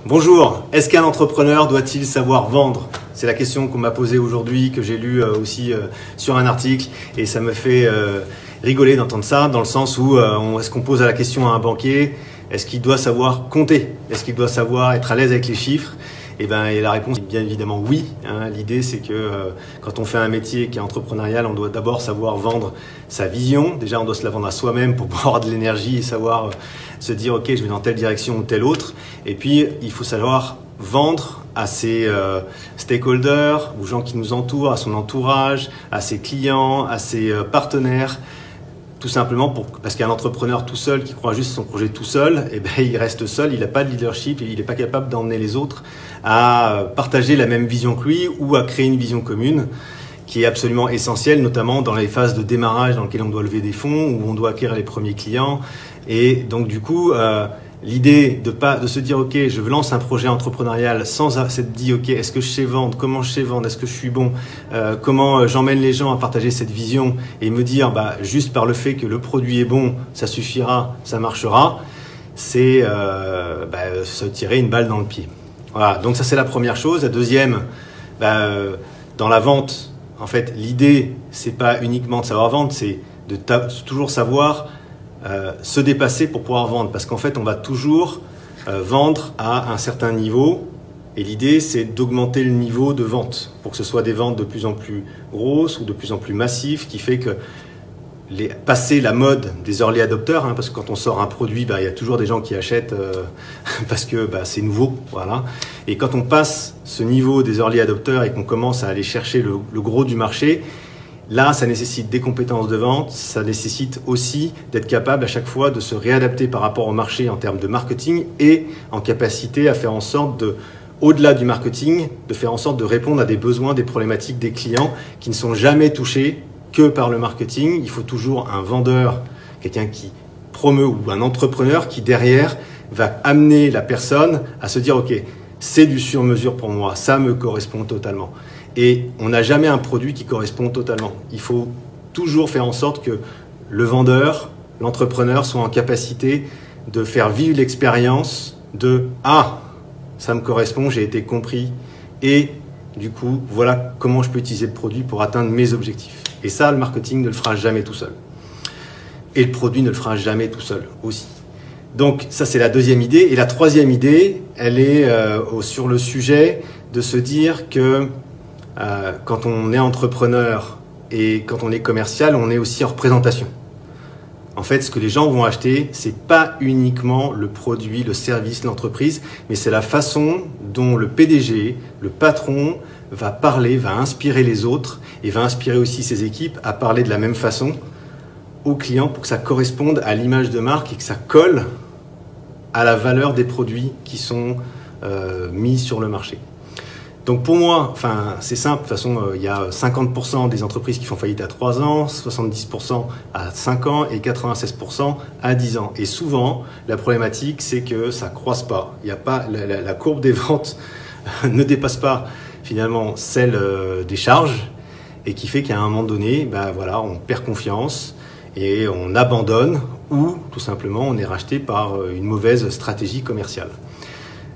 Bonjour, est-ce qu'un entrepreneur doit-il savoir vendre? C'est la question qu'on m'a posée aujourd'hui, que j'ai lue aussi sur un article, et ça me fait rigoler d'entendre ça, dans le sens où est-ce qu'on pose la question à un banquier, est-ce qu'il doit savoir compter? Est-ce qu'il doit savoir être à l'aise avec les chiffres? Et la réponse est bien évidemment oui. L'idée, c'est que quand on fait un métier qui est entrepreneurial, on doit d'abord savoir vendre sa vision. Déjà, on doit se la vendre à soi-même pour avoir de l'énergie et savoir se dire « Ok, je vais dans telle direction ou telle autre ». Et puis, il faut savoir vendre à ses stakeholders, aux gens qui nous entourent, à son entourage, à ses clients, à ses partenaires. Tout simplement parce qu'un entrepreneur tout seul qui croit juste son projet tout seul, il reste seul, il n'a pas de leadership, il n'est pas capable d'emmener les autres à partager la même vision que lui ou à créer une vision commune qui est absolument essentielle, notamment dans les phases de démarrage dans lesquelles on doit lever des fonds, où on doit acquérir les premiers clients. Et donc du coup, l'idée de se dire ok, je lance un projet entrepreneurial sans s'être dit ok, est-ce que je sais vendre, comment je sais vendre, est-ce que je suis bon, comment j'emmène les gens à partager cette vision et me dire juste par le fait que le produit est bon, ça suffira, ça marchera, c'est se tirer une balle dans le pied. Voilà, donc ça c'est la première chose. La deuxième, dans la vente, en fait, l'idée c'est pas uniquement de savoir vendre, c'est de toujours savoir se dépasser pour pouvoir vendre, parce qu'en fait on va toujours vendre à un certain niveau et l'idée c'est d'augmenter le niveau de vente pour que ce soit des ventes de plus en plus grosses ou de plus en plus massives, qui fait que passer la mode des early adopters, parce que quand on sort un produit, il y a toujours des gens qui achètent parce que c'est nouveau, voilà. Et quand on passe ce niveau des early adopters et qu'on commence à aller chercher le gros du marché, là, ça nécessite des compétences de vente, ça nécessite aussi d'être capable à chaque fois de se réadapter par rapport au marché en termes de marketing et en capacité à faire en sorte au-delà du marketing, de faire en sorte de répondre à des besoins, des problématiques des clients qui ne sont jamais touchés que par le marketing. Il faut toujours un vendeur, quelqu'un qui promeut, ou un entrepreneur qui derrière va amener la personne à se dire ok, c'est du sur-mesure pour moi, ça me correspond totalement. Et on n'a jamais un produit qui correspond totalement. Il faut toujours faire en sorte que le vendeur, l'entrepreneur soit en capacité de faire vivre l'expérience de « Ah, ça me correspond, j'ai été compris et du coup, voilà comment je peux utiliser le produit pour atteindre mes objectifs. » Et ça, le marketing ne le fera jamais tout seul. Et le produit ne le fera jamais tout seul aussi. Donc ça, c'est la deuxième idée. Et la troisième idée, elle est sur le sujet de se dire que quand on est entrepreneur et quand on est commercial, on est aussi en représentation. En fait, ce que les gens vont acheter, c'est pas uniquement le produit, le service, l'entreprise, mais c'est la façon dont le PDG, le patron, va parler, va inspirer les autres et va inspirer aussi ses équipes à parler de la même façon aux clients pour que ça corresponde à l'image de marque et que ça colle à la valeur des produits qui sont mis sur le marché. Donc pour moi, c'est simple, de toute façon, il y a 50% des entreprises qui font faillite à 3 ans, 70% à 5 ans et 96% à 10 ans. Et souvent, la problématique, c'est que ça ne croise pas. Il y a pas la courbe des ventes ne dépasse pas finalement celle des charges et qui fait qu'à un moment donné, on perd confiance et on abandonne ou tout simplement on est racheté par une mauvaise stratégie commerciale.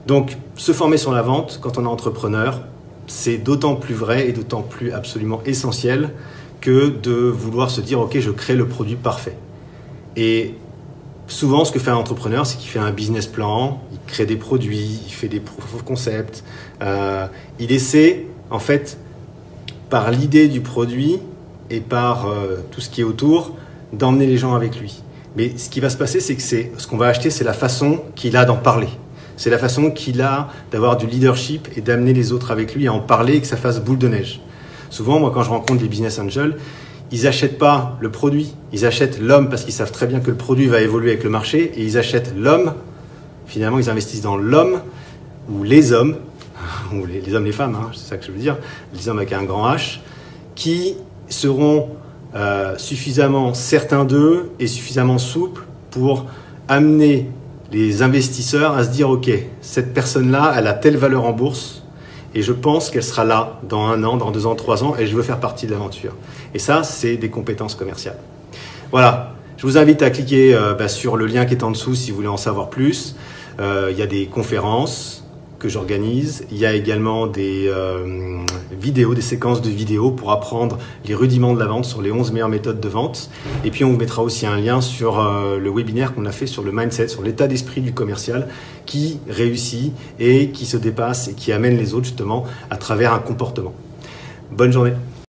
Donc, se former sur la vente, quand on est entrepreneur, c'est d'autant plus vrai et d'autant plus absolument essentiel que de vouloir se dire « Ok, je crée le produit parfait ». Et souvent, ce que fait un entrepreneur, c'est qu'il fait un business plan, il crée des produits, il fait des proof of concept. Il essaie, en fait, par l'idée du produit et par tout ce qui est autour, d'emmener les gens avec lui. Mais ce qui va se passer, c'est que ce qu'on va acheter, c'est la façon qu'il a d'en parler. C'est la façon qu'il a d'avoir du leadership et d'amener les autres avec lui à en parler et que ça fasse boule de neige. Souvent, moi, quand je rencontre des business angels, ils n'achètent pas le produit, ils achètent l'homme parce qu'ils savent très bien que le produit va évoluer avec le marché et ils achètent l'homme. Finalement, ils investissent dans l'homme ou les hommes, ou les hommes, les femmes, c'est ça que je veux dire, les hommes avec un grand H, qui seront suffisamment certains d'eux et suffisamment souples pour amener les investisseurs à se dire « Ok, cette personne-là, elle a telle valeur en bourse et je pense qu'elle sera là dans 1 an, dans 2 ans, 3 ans et je veux faire partie de l'aventure. » Et ça, c'est des compétences commerciales. Voilà, je vous invite à cliquer sur le lien qui est en dessous si vous voulez en savoir plus. Il y a des conférences, que j'organise. Il y a également des vidéos, des séquences de vidéos pour apprendre les rudiments de la vente sur les 11 meilleures méthodes de vente. Et puis on vous mettra aussi un lien sur le webinaire qu'on a fait sur le mindset, sur l'état d'esprit du commercial qui réussit et qui se dépasse et qui amène les autres justement à travers un comportement. Bonne journée.